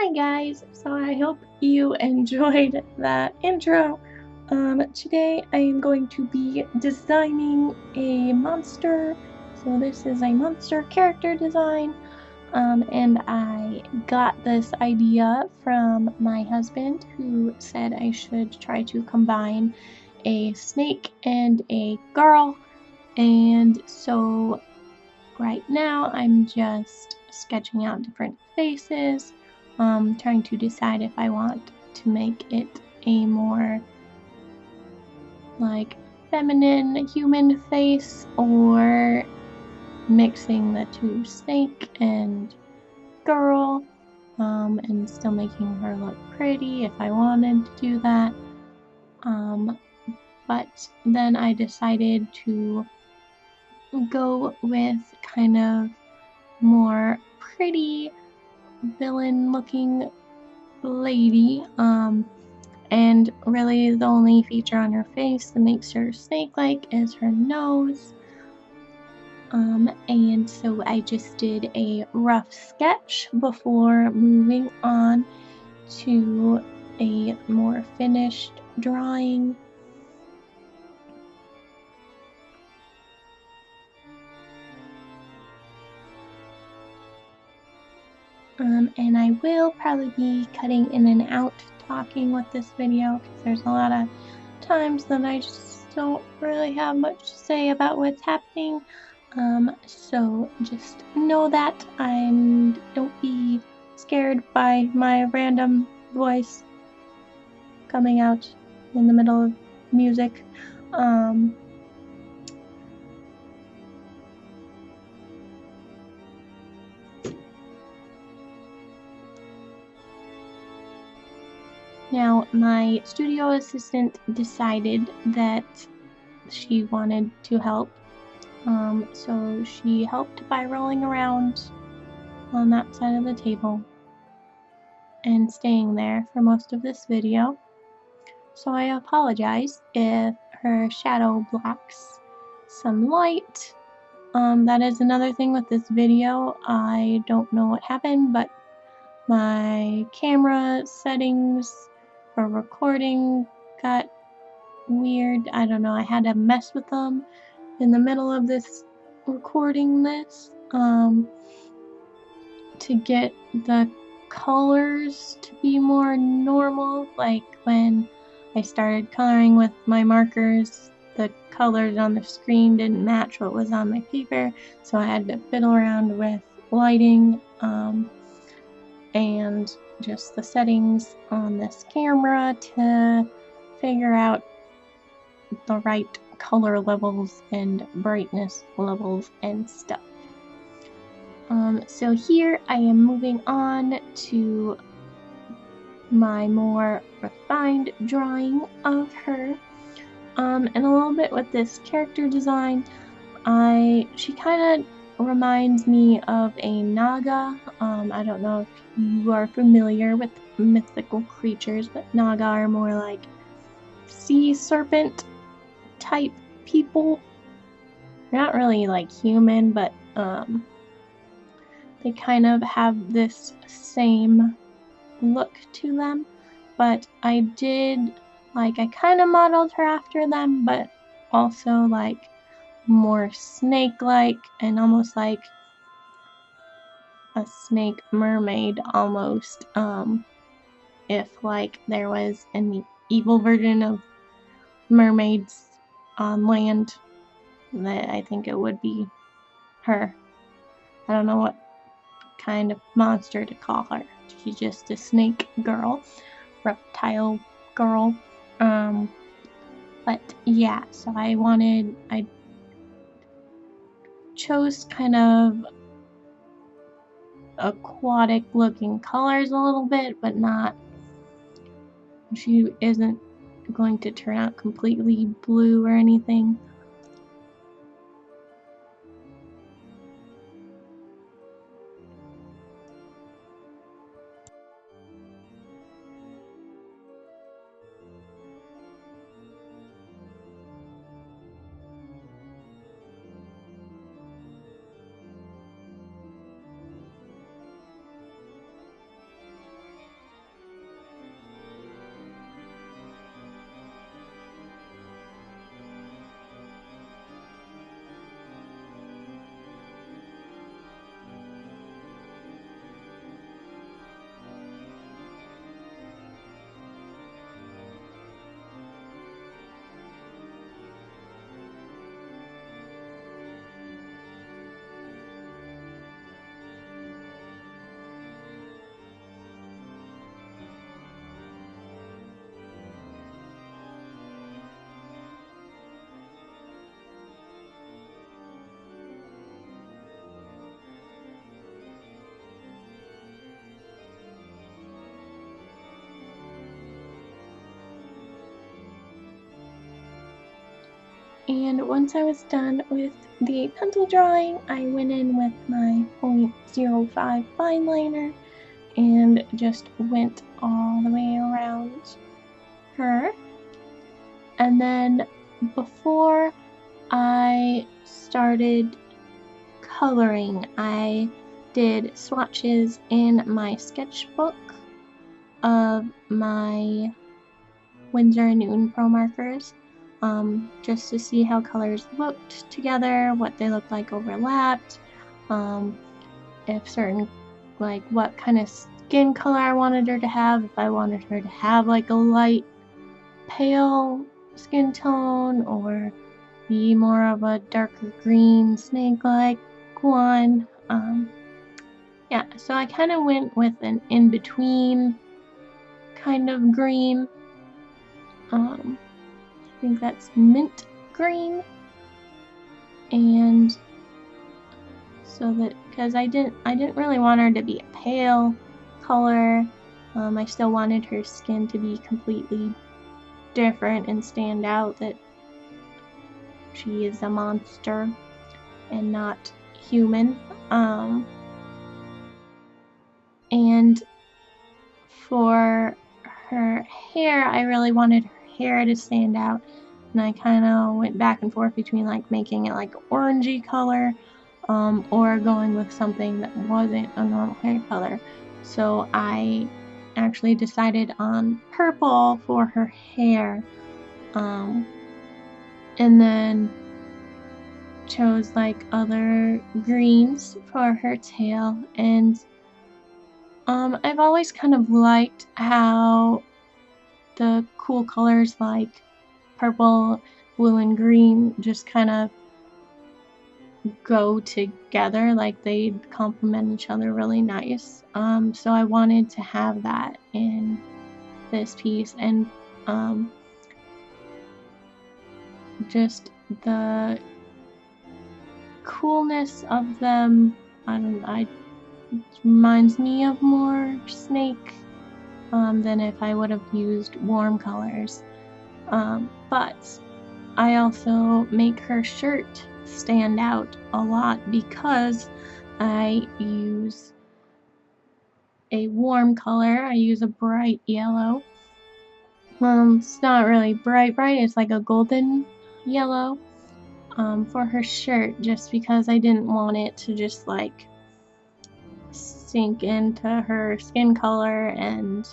Hi guys, so I hope you enjoyed that intro. Today I am going to be designing a monster. So this is a monster character design, and I got this idea from my husband, who said I should try to combine a snake and a girl. And so right now I'm just sketching out different faces, trying to decide if I want to make it a more like feminine human face or mixing the two, snake and girl, and still making her look pretty if I wanted to do that. But then I decided to go with kind of more pretty villain looking lady, and really the only feature on her face that makes her snake-like is her nose. And so I just did a rough sketch before moving on to a more finished drawing. And I will probably be cutting in and out talking with this video because there's a lot of times that I just don't really have much to say about what's happening. So just know that, and don't be scared by my random voice coming out in the middle of music. Now, my studio assistant decided that she wanted to help, so she helped by rolling around on that side of the table and staying there for most of this video. So I apologize if her shadow blocks some light. That is another thing with this video. I don't know what happened, but my camera settings for recording got weird. I don't know, I had to mess with them in the middle of this recording this, to get the colors to be more normal. Like when I started coloring with my markers, the colors on the screen didn't match what was on my paper, so I had to fiddle around with lighting, and just the settings on this camera to figure out the right color levels and brightness levels and stuff. So here I am moving on to my more refined drawing of her. And a little bit with this character design, she kind of reminds me of a Naga. I don't know if you are familiar with mythical creatures, but Naga are more like sea serpent type people. They're not really like human, but they kind of have this same look to them. But I kind of modeled her after them, but also like more snake-like and almost like a snake mermaid almost. If like there was an evil version of mermaids on land, that I think it would be her. I don't know what kind of monster to call her. She's just a snake girl, reptile girl. But yeah, so I chose kind of aquatic looking colors a little bit, but not, she isn't going to turn out completely blue or anything. And once I was done with the pencil drawing, I went in with my 0.05 fine liner and just went all the way around her. And then before I started coloring, I did swatches in my sketchbook of my Winsor & Newton Pro markers, just to see how colors looked together, what they looked like overlapped, if certain, like what kind of skin color I wanted her to have, if I wanted her to have like a light pale skin tone or be more of a darker green snake-like one. Yeah, so I kind of went with an in-between kind of green. I think that's mint green, and so that, because I didn't really want her to be a pale color. I still wanted her skin to be completely different and stand out, that she is a monster and not human. And for her hair, I really wanted her hair to stand out, and I kind of went back and forth between like making it like orangey color, or going with something that wasn't a normal hair color. So I actually decided on purple for her hair, and then chose like other greens for her tail. And I've always kind of liked how the cool colors like purple, blue, and green just kind of go together, like they complement each other really nice. So I wanted to have that in this piece, and just the coolness of them, it reminds me of more snake than if I would have used warm colors. But I also make her shirt stand out a lot because I use a warm color. I use a bright yellow. It's not really bright, it's like a golden yellow for her shirt, just because I didn't want it to just like sink into her skin color, and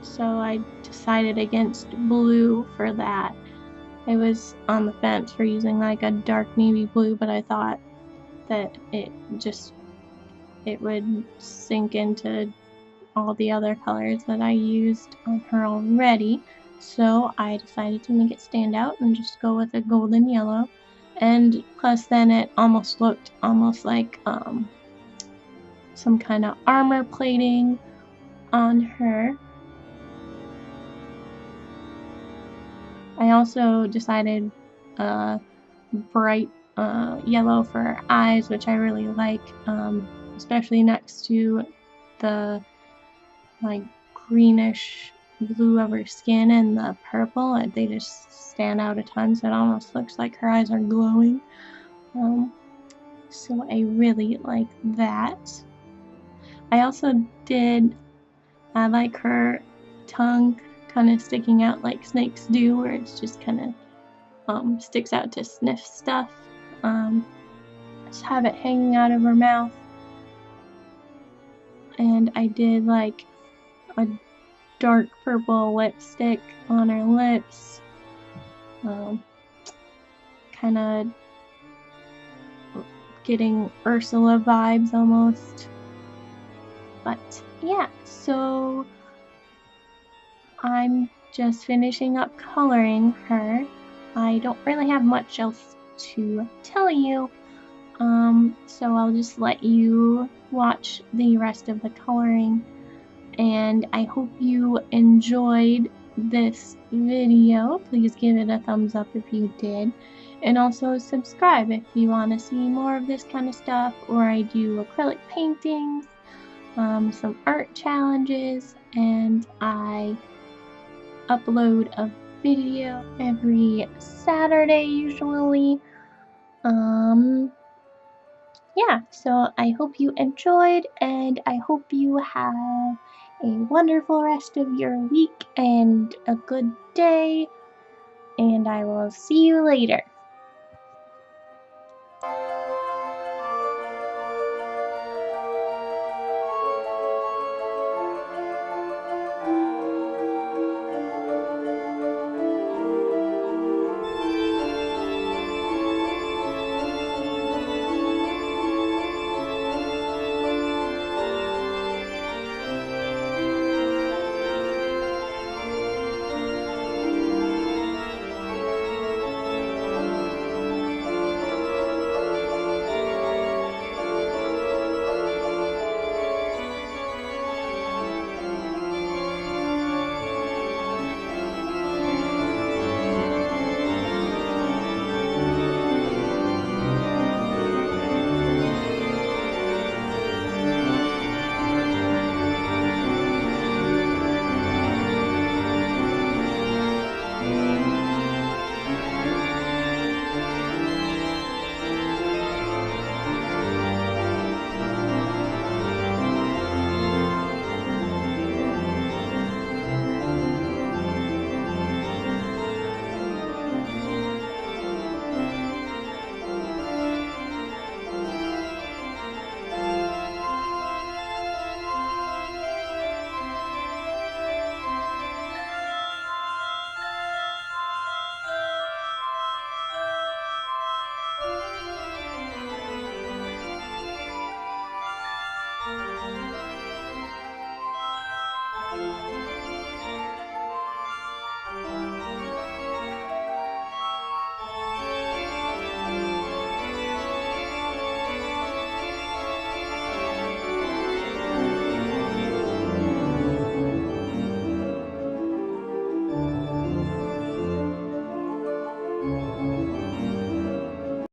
so I decided against blue for that. I was on the fence for using like a dark navy blue, but I thought that it would sink into all the other colors that I used on her already. So I decided to make it stand out and just go with a golden yellow. And plus then it almost looked like some kind of armor plating on her. I also decided bright yellow for her eyes, which I really like, especially next to the like greenish blue of her skin and the purple. They just stand out a ton, so it almost looks like her eyes are glowing. So I really like that. I also like her tongue kind of sticking out like snakes do, where it's just kind of sticks out to sniff stuff. Just have it hanging out of her mouth. And I did like a dark purple lipstick on her lips, kind of getting Ursula vibes almost. But yeah, so I'm just finishing up coloring her. I don't really have much else to tell you, so I'll just let you watch the rest of the coloring. And I hope you enjoyed this video. Please give it a thumbs up if you did, and also subscribe if you want to see more of this kind of stuff, or I do acrylic paintings, some art challenges, and I upload a video every Saturday usually. Yeah, so I hope you enjoyed, and I hope you have a wonderful rest of your week and a good day, and I will see you later.